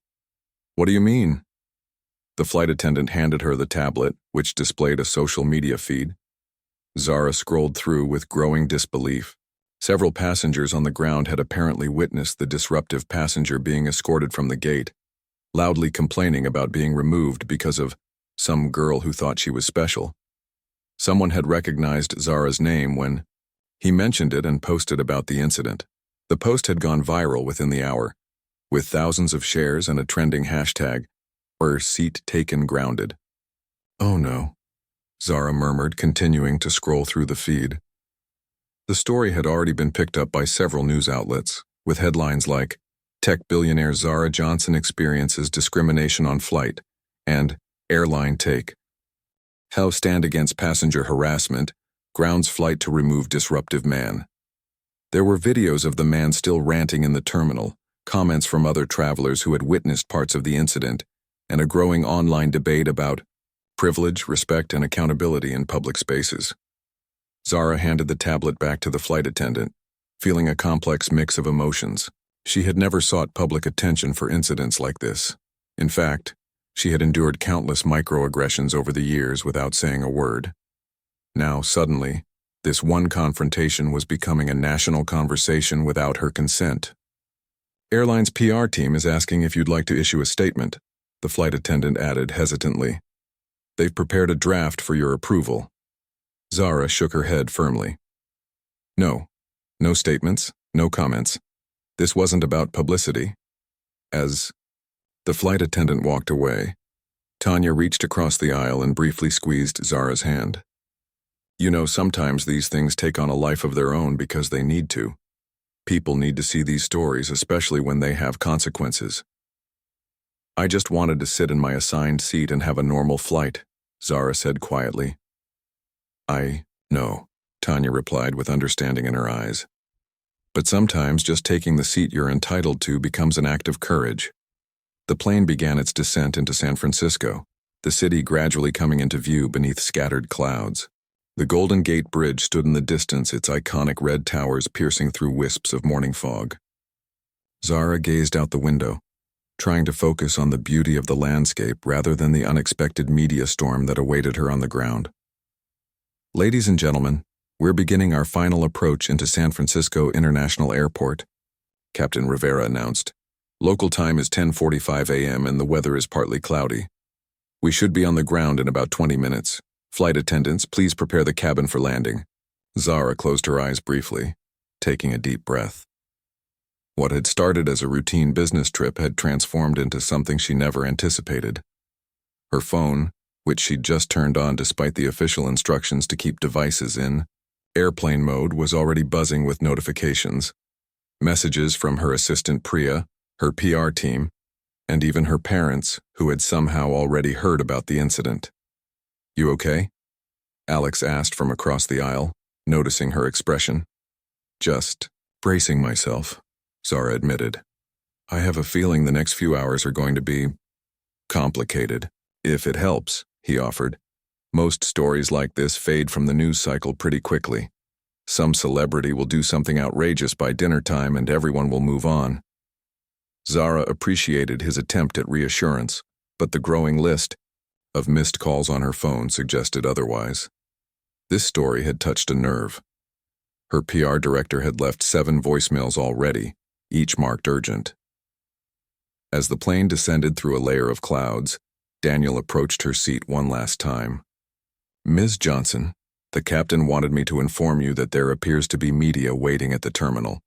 "What do you mean?" The flight attendant handed her the tablet, which displayed a social media feed. Zara scrolled through with growing disbelief. Several passengers on the ground had apparently witnessed the disruptive passenger being escorted from the gate, loudly complaining about being removed because of some girl who thought she was special. Someone had recognized Zara's name when he mentioned it and posted about the incident. The post had gone viral within the hour, with thousands of shares and a trending hashtag, or seat taken grounded. "Oh no," Zara murmured, continuing to scroll through the feed. The story had already been picked up by several news outlets, with headlines like, "Tech billionaire Zara Johnson experiences discrimination on flight," and "Airline take. How stand against passenger harassment, grounds flight to remove disruptive man." There were videos of the man still ranting in the terminal, comments from other travelers who had witnessed parts of the incident, and a growing online debate about privilege, respect, and accountability in public spaces. Zara handed the tablet back to the flight attendant, feeling a complex mix of emotions. She had never sought public attention for incidents like this. In fact, she had endured countless microaggressions over the years without saying a word. Now, suddenly, this one confrontation was becoming a national conversation without her consent. "Airline's PR team is asking if you'd like to issue a statement," the flight attendant added hesitantly. "They've prepared a draft for your approval." Zara shook her head firmly. "No. No statements, no comments. This wasn't about publicity." As the flight attendant walked away, Tanya reached across the aisle and briefly squeezed Zara's hand. "You know, sometimes these things take on a life of their own because they need to. People need to see these stories, especially when they have consequences." "I just wanted to sit in my assigned seat and have a normal flight," Zara said quietly. "I know," Tanya replied with understanding in her eyes. "But sometimes just taking the seat you're entitled to becomes an act of courage." The plane began its descent into San Francisco, the city gradually coming into view beneath scattered clouds. The Golden Gate Bridge stood in the distance, its iconic red towers piercing through wisps of morning fog. Zara gazed out the window, trying to focus on the beauty of the landscape rather than the unexpected media storm that awaited her on the ground. "Ladies and gentlemen, we're beginning our final approach into San Francisco International Airport," Captain Rivera announced. "Local time is 10:45 a.m. and the weather is partly cloudy. We should be on the ground in about 20 minutes. Flight attendants, please prepare the cabin for landing." Zara closed her eyes briefly, taking a deep breath. What had started as a routine business trip had transformed into something she never anticipated. Her phone, which she'd just turned on despite the official instructions to keep devices in airplane mode, was already buzzing with notifications. Messages from her assistant Priya, her PR team, and even her parents, who had somehow already heard about the incident. "You okay?" Alex asked from across the aisle, noticing her expression. "Just bracing myself," Zara admitted. "I have a feeling the next few hours are going to be complicated. If it helps," he offered. "Most stories like this fade from the news cycle pretty quickly. Some celebrity will do something outrageous by dinner time and everyone will move on." Zara appreciated his attempt at reassurance, but the growing list of missed calls on her phone suggested otherwise. This story had touched a nerve. Her PR director had left 7 voicemails already, each marked urgent. As the plane descended through a layer of clouds, Daniel approached her seat one last time. "Ms. Johnson, the captain wanted me to inform you that there appears to be media waiting at the terminal.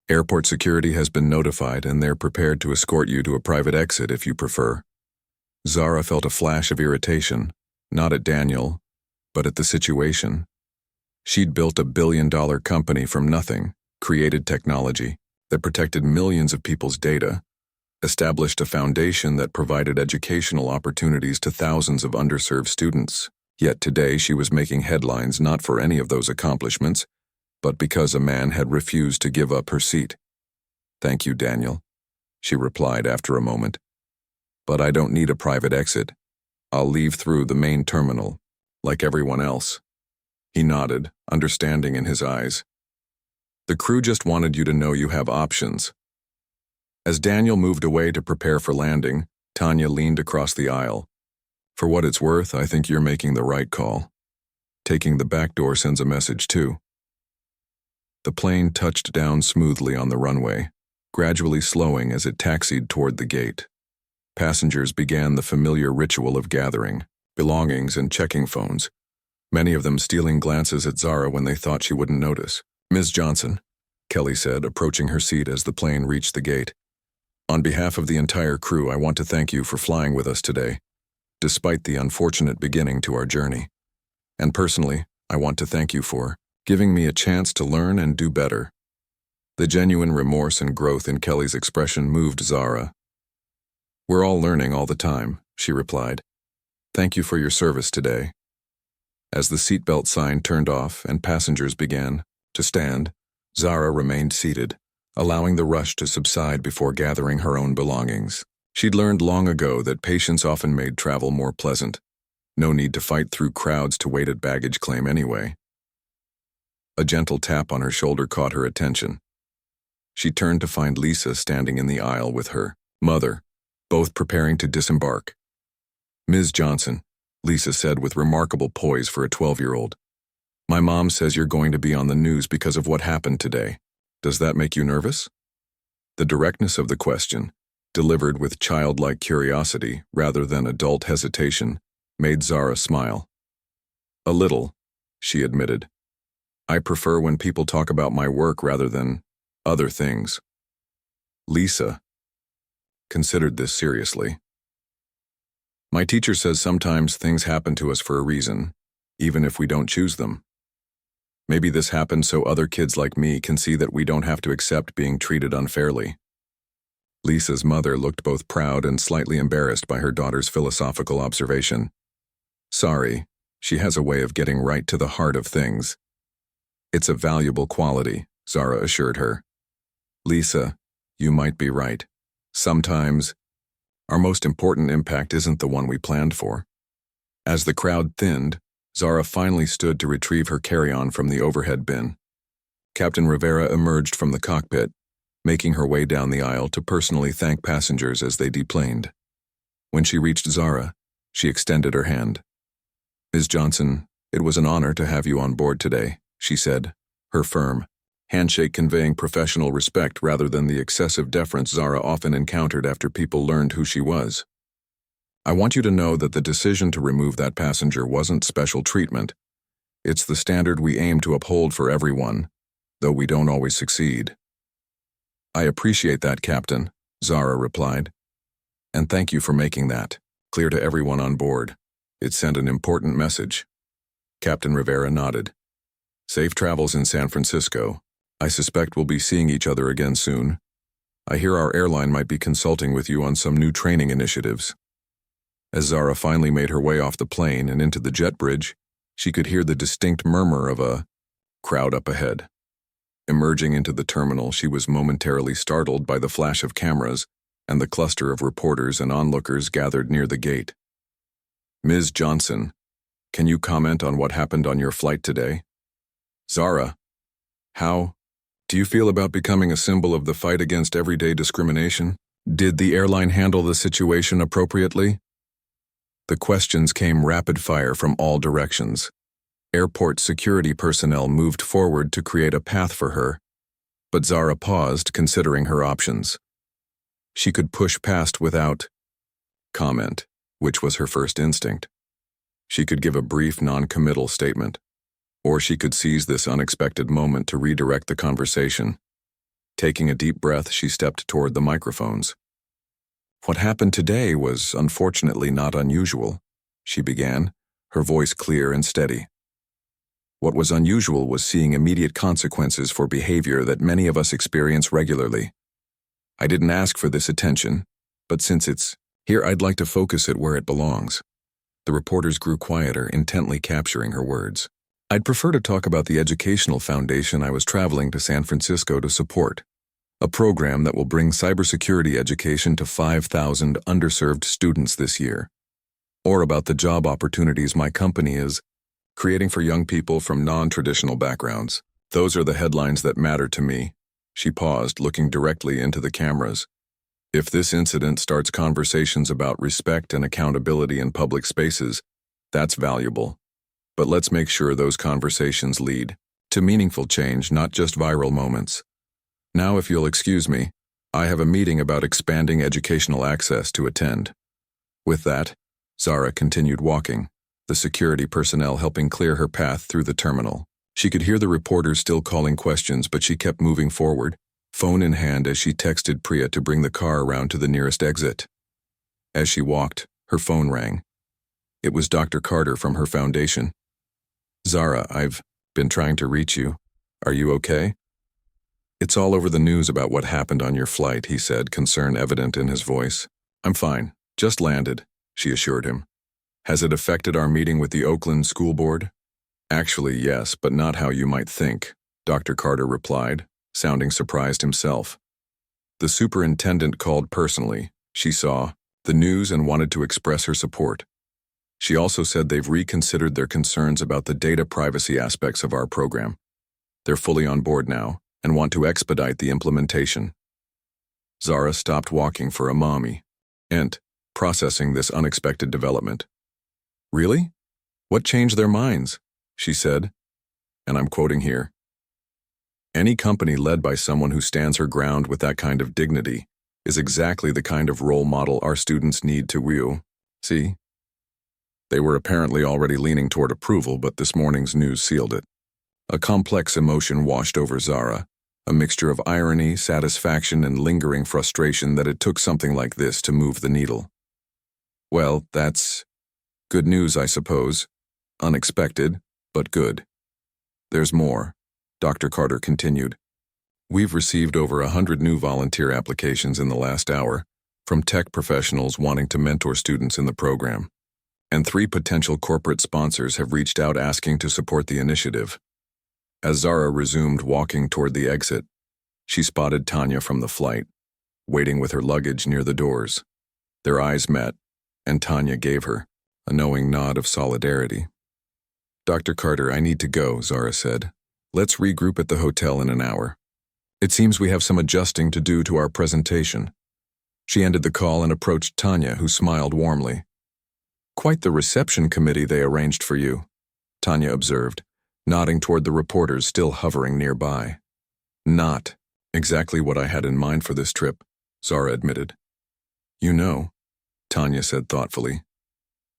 Airport security has been notified and they're prepared to escort you to a private exit if you prefer." Zara felt a flash of irritation, not at Daniel, but at the situation. She'd built a billion-dollar company from nothing, created technology that protected millions of people's data, established a foundation that provided educational opportunities to thousands of underserved students. Yet today she was making headlines not for any of those accomplishments, but because a man had refused to give up her seat. "Thank you, Daniel," she replied after a moment. "But I don't need a private exit. I'll leave through the main terminal, like everyone else." He nodded, understanding in his eyes. "The crew just wanted you to know you have options." As Daniel moved away to prepare for landing, Tanya leaned across the aisle. "For what it's worth, I think you're making the right call. Taking the back door sends a message too." The plane touched down smoothly on the runway, gradually slowing as it taxied toward the gate. Passengers began the familiar ritual of gathering belongings and checking phones, many of them stealing glances at Zara when they thought she wouldn't notice. "Ms. Johnson," Kelly said, approaching her seat as the plane reached the gate. "On behalf of the entire crew, I want to thank you for flying with us today, despite the unfortunate beginning to our journey. And personally, I want to thank you for giving me a chance to learn and do better." The genuine remorse and growth in Kelly's expression moved Zara. "We're all learning all the time," she replied. "Thank you for your service today." As the seatbelt sign turned off and passengers began to stand, Zara remained seated, allowing the rush to subside before gathering her own belongings. She'd learned long ago that patience often made travel more pleasant. No need to fight through crowds to wait at baggage claim anyway. A gentle tap on her shoulder caught her attention. She turned to find Lisa standing in the aisle with her mother, both preparing to disembark. "Ms. Johnson," Lisa said with remarkable poise for a 12-year-old. "My mom says you're going to be on the news because of what happened today. Does that make you nervous?" The directness of the question, delivered with childlike curiosity rather than adult hesitation, made Zara smile. "A little," she admitted. "I prefer when people talk about my work rather than other things." Lisa considered this seriously. "My teacher says sometimes things happen to us for a reason, even if we don't choose them. Maybe this happened so other kids like me can see that we don't have to accept being treated unfairly." Lisa's mother looked both proud and slightly embarrassed by her daughter's philosophical observation. "Sorry, she has a way of getting right to the heart of things." "It's a valuable quality," Zara assured her. "Lisa, you might be right. Sometimes our most important impact isn't the one we planned for." As the crowd thinned, Zara finally stood to retrieve her carry-on from the overhead bin. Captain Rivera emerged from the cockpit, making her way down the aisle to personally thank passengers as they deplaned. When she reached Zara, she extended her hand. "Ms. Johnson, it was an honor to have you on board today," she said, her firm handshake conveying professional respect rather than the excessive deference Zara often encountered after people learned who she was. "I want you to know that the decision to remove that passenger wasn't special treatment. It's the standard we aim to uphold for everyone, though we don't always succeed." "I appreciate that, Captain," Zara replied. "And thank you for making that clear to everyone on board. It sent an important message." Captain Rivera nodded. "Safe travels in San Francisco. I suspect we'll be seeing each other again soon. I hear our airline might be consulting with you on some new training initiatives." As Zara finally made her way off the plane and into the jet bridge, she could hear the distinct murmur of a crowd up ahead. Emerging into the terminal, she was momentarily startled by the flash of cameras and the cluster of reporters and onlookers gathered near the gate. "Ms. Johnson, can you comment on what happened on your flight today?" "Zara, how do you feel about becoming a symbol of the fight against everyday discrimination? Did the airline handle the situation appropriately?" The questions came rapid fire from all directions. Airport security personnel moved forward to create a path for her, but Zara paused, considering her options. she could push past without comment, which was her first instinct. She could give a brief, non-committal statement, or she could seize this unexpected moment to redirect the conversation. Taking a deep breath, she stepped toward the microphones. "What happened today was unfortunately not unusual," she began, her voice clear and steady. "What was unusual was seeing immediate consequences for behavior that many of us experience regularly. I didn't ask for this attention, but since it's here, I'd like to focus it where it belongs." The reporters grew quieter, intently capturing her words. "I'd prefer to talk about the educational foundation I was traveling to San Francisco to support, a program that will bring cybersecurity education to 5,000 underserved students this year, or about the job opportunities my company is creating for young people from non-traditional backgrounds. Those are the headlines that matter to me." She paused, looking directly into the cameras. "If this incident starts conversations about respect and accountability in public spaces, that's valuable. But let's make sure those conversations lead to meaningful change, not just viral moments. Now, if you'll excuse me, I have a meeting about expanding educational access to attend." With that, Zara continued walking, the security personnel helping clear her path through the terminal. She could hear the reporters still calling questions, but she kept moving forward, phone in hand as she texted Priya to bring the car around to the nearest exit. As she walked, her phone rang. It was Dr. Carter from her foundation. "Zara, I've been trying to reach you. Are you okay?" "It's all over the news about what happened on your flight," he said, concern evident in his voice. "I'm fine. Just landed," she assured him. "Has it affected our meeting with the Oakland School Board?" "Actually, yes, but not how you might think," Dr. Carter replied, sounding surprised himself. "The superintendent called personally. She saw the news and wanted to express her support. She also said they've reconsidered their concerns about the data privacy aspects of our program. They're fully on board now and want to expedite the implementation." Zara stopped walking for a mommy, processing this unexpected development. "Really? What changed their minds?" she said, and I'm quoting here. "Any company led by someone who stands her ground with that kind of dignity is exactly the kind of role model our students need to see." They were apparently already leaning toward approval, but this morning's news sealed it. A complex emotion washed over Zara, a mixture of irony, satisfaction, and lingering frustration that it took something like this to move the needle. "Well, that's good news, I suppose. Unexpected, but good. There's more," Dr. Carter continued. "We've received over 100 new volunteer applications in the last hour, from tech professionals wanting to mentor students in the program. And 3 potential corporate sponsors have reached out asking to support the initiative." As Zara resumed walking toward the exit, she spotted Tanya from the flight, waiting with her luggage near the doors. Their eyes met, and Tanya gave her a knowing nod of solidarity. "Dr. Carter, I need to go," Zara said. "Let's regroup at the hotel in an hour. It seems we have some adjusting to do to our presentation." She ended the call and approached Tanya, who smiled warmly. "Quite the reception committee they arranged for you," Tanya observed, nodding toward the reporters still hovering nearby. "Not exactly what I had in mind for this trip," Zara admitted. "You know," Tanya said thoughtfully,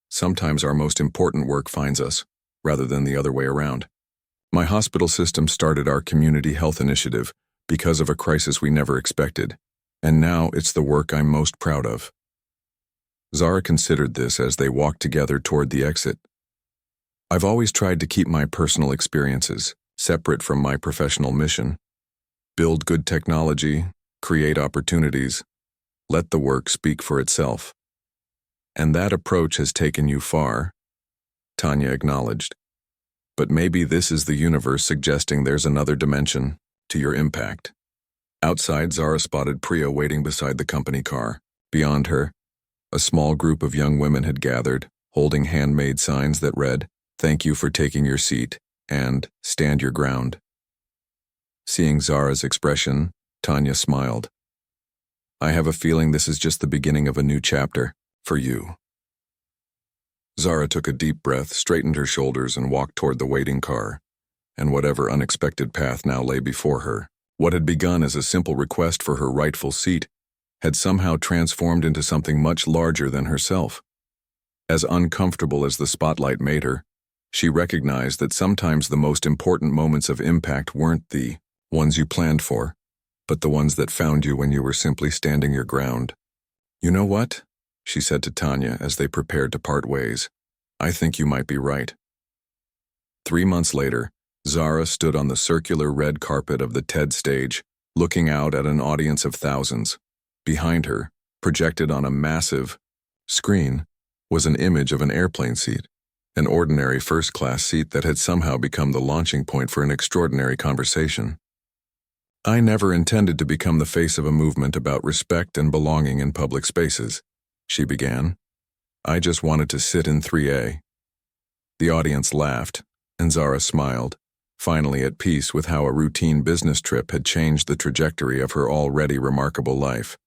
"sometimes our most important work finds us, rather than the other way around. My hospital system started our community health initiative because of a crisis we never expected, and now it's the work I'm most proud of." Zara considered this as they walked together toward the exit. "I've always tried to keep my personal experiences separate from my professional mission. Build good technology, create opportunities, let the work speak for itself. And that approach has taken you far," Tanya acknowledged. "But maybe this is the universe suggesting there's another dimension to your impact." Outside, Zara spotted Priya waiting beside the company car. Beyond her, a small group of young women had gathered, holding handmade signs that read, "Thank you for taking your seat," and "Stand your ground." Seeing Zara's expression, Tanya smiled. "I have a feeling this is just the beginning of a new chapter for you." Zara took a deep breath, straightened her shoulders, and walked toward the waiting car, and whatever unexpected path now lay before her. What had begun as a simple request for her rightful seat had somehow transformed into something much larger than herself. As uncomfortable as the spotlight made her, she recognized that sometimes the most important moments of impact weren't the ones you planned for, but the ones that found you when you were simply standing your ground. "You know what?" she said to Tanya as they prepared to part ways. "I think you might be right." 3 months later, Zara stood on the circular red carpet of the TED stage, looking out at an audience of thousands. Behind her, projected on a massive screen, was an image of an airplane seat, an ordinary first-class seat that had somehow become the launching point for an extraordinary conversation. "I never intended to become the face of a movement about respect and belonging in public spaces," she began. "I just wanted to sit in 3A. The audience laughed, and Zara smiled, finally at peace with how a routine business trip had changed the trajectory of her already remarkable life.